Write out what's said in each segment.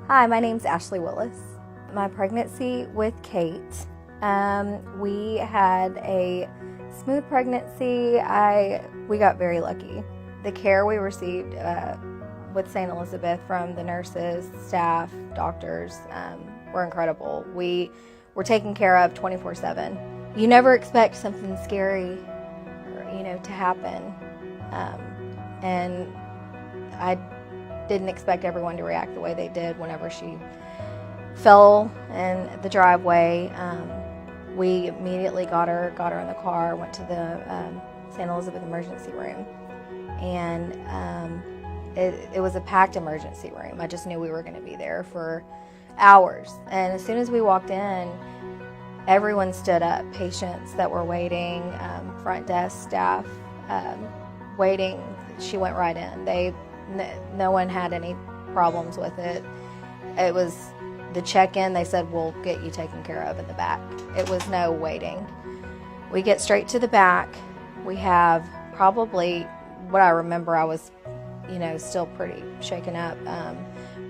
Hi, my name's Ashley Willis. My pregnancy with Kate, we had a smooth pregnancy. We got very lucky. The care we received with St. Elizabeth from the nurses, staff, doctors were incredible. We were taken care of 24/7. You never expect something scary, to happen, and I didn't expect everyone to react the way they did whenever she fell in the driveway. We immediately got her in the car, went to the St. Elizabeth emergency room, and it was a packed emergency room. I just knew we were going to be there for hours. And as soon as we walked in, everyone stood up. Patients that were waiting, front desk staff waiting. She went right in. No one had any problems with it. It was the check-in. They said, we'll get you taken care of in the back. It was no waiting. We get straight to the back. We have probably, what I remember, I was, still pretty shaken up,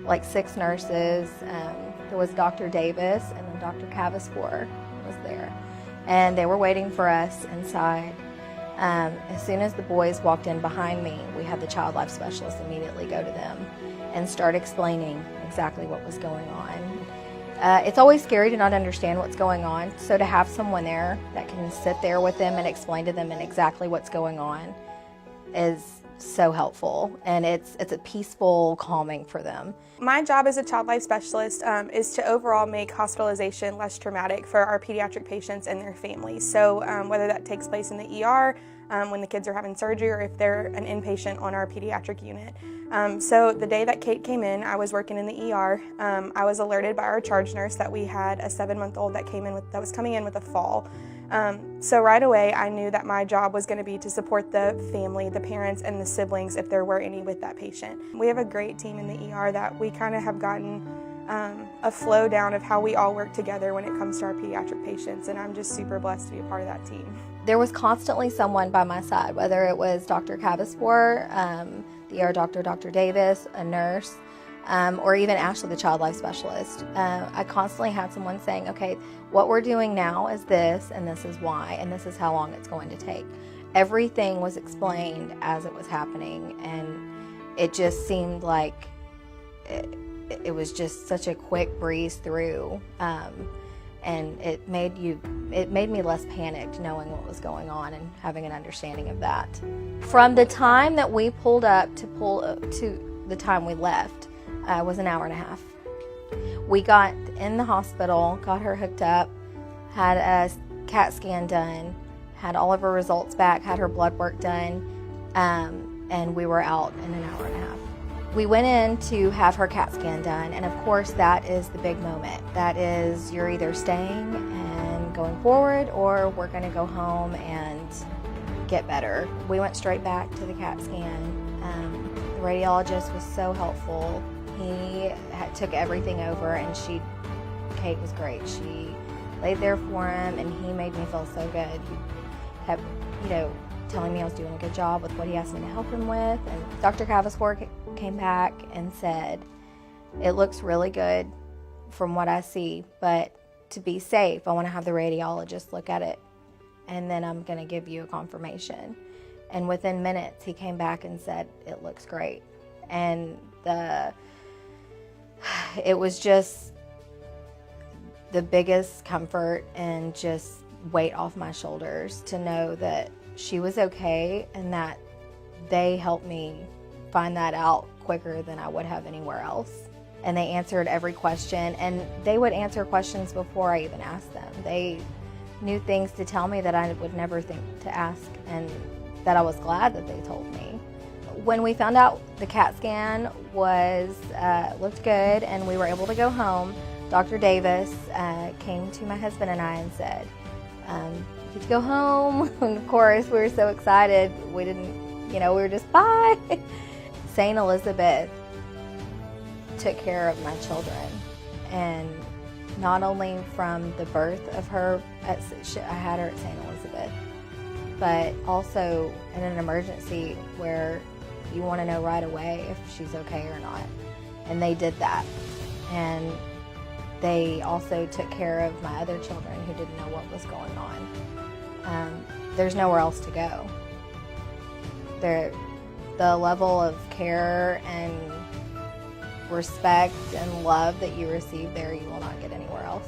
like 6 nurses. There was Dr. Davis and then Dr. Cavaspor was there. And they were waiting for us inside. As soon as the boys walked in behind me, we had the child life specialist immediately go to them and start explaining exactly what was going on. It's always scary to not understand what's going on, so to have someone there that can sit there with them and explain to them exactly what's going on is so helpful, and it's a peaceful calming for them. My job as a child life specialist is to overall make hospitalization less traumatic for our pediatric patients and their families. So whether that takes place in the ER, when the kids are having surgery, or if they're an inpatient on our pediatric unit. So the day that Kate came in, I was working in the ER. I was alerted by our charge nurse that we had a 7-month-old that was coming in with a fall. So right away, I knew that my job was going to be to support the family, the parents, and the siblings if there were any with that patient. We have a great team in the ER that we kind of have gotten a flow down of how we all work together when it comes to our pediatric patients, and I'm just super blessed to be a part of that team. There was constantly someone by my side, whether it was Dr. Cavaspor, the ER doctor, Dr. Davis, a nurse, or even Ashley, the child life specialist. I constantly had someone saying, okay, what we're doing now is this, and this is why, and this is how long it's going to take. Everything was explained as it was happening, and it just seemed like it was just such a quick breeze through, and it made me less panicked knowing what was going on and having an understanding of that. From the time that we pulled up to the time we left, was an hour and a half. We got in the hospital, got her hooked up, had a CAT scan done, had all of her results back, had her blood work done, and we were out in an hour and a half. We went in to have her CAT scan done, and of course that is the big moment. That is, you're either staying and going forward, or we're going to go home and get better. We went straight back to the CAT scan. The radiologist was so helpful. He took everything over, and Kate was great. She laid there for him, and he made me feel so good. He kept, telling me I was doing a good job with what he asked me to help him with. And Dr. Cavaspor came back and said, it looks really good from what I see, but to be safe, I want to have the radiologist look at it, and then I'm going to give you a confirmation. And within minutes, he came back and said, it looks great. And it was just the biggest comfort and just weight off my shoulders to know that she was okay, and that they helped me find that out quicker than I would have anywhere else. And they answered every question, and they would answer questions before I even asked them. They knew things to tell me that I would never think to ask, and that I was glad that they told me. When we found out the CAT scan looked good and we were able to go home, Dr. Davis came to my husband and I and said, you get to go home. And of course, we were so excited. We didn't, we were just, bye. St. Elizabeth took care of my children, and not only from the birth of her, I had her at St. Elizabeth, but also in an emergency where you want to know right away if she's okay or not. And they did that. And they also took care of my other children who didn't know what was going on. There's nowhere else to go. The level of care and respect and love that you receive there, you will not get anywhere else.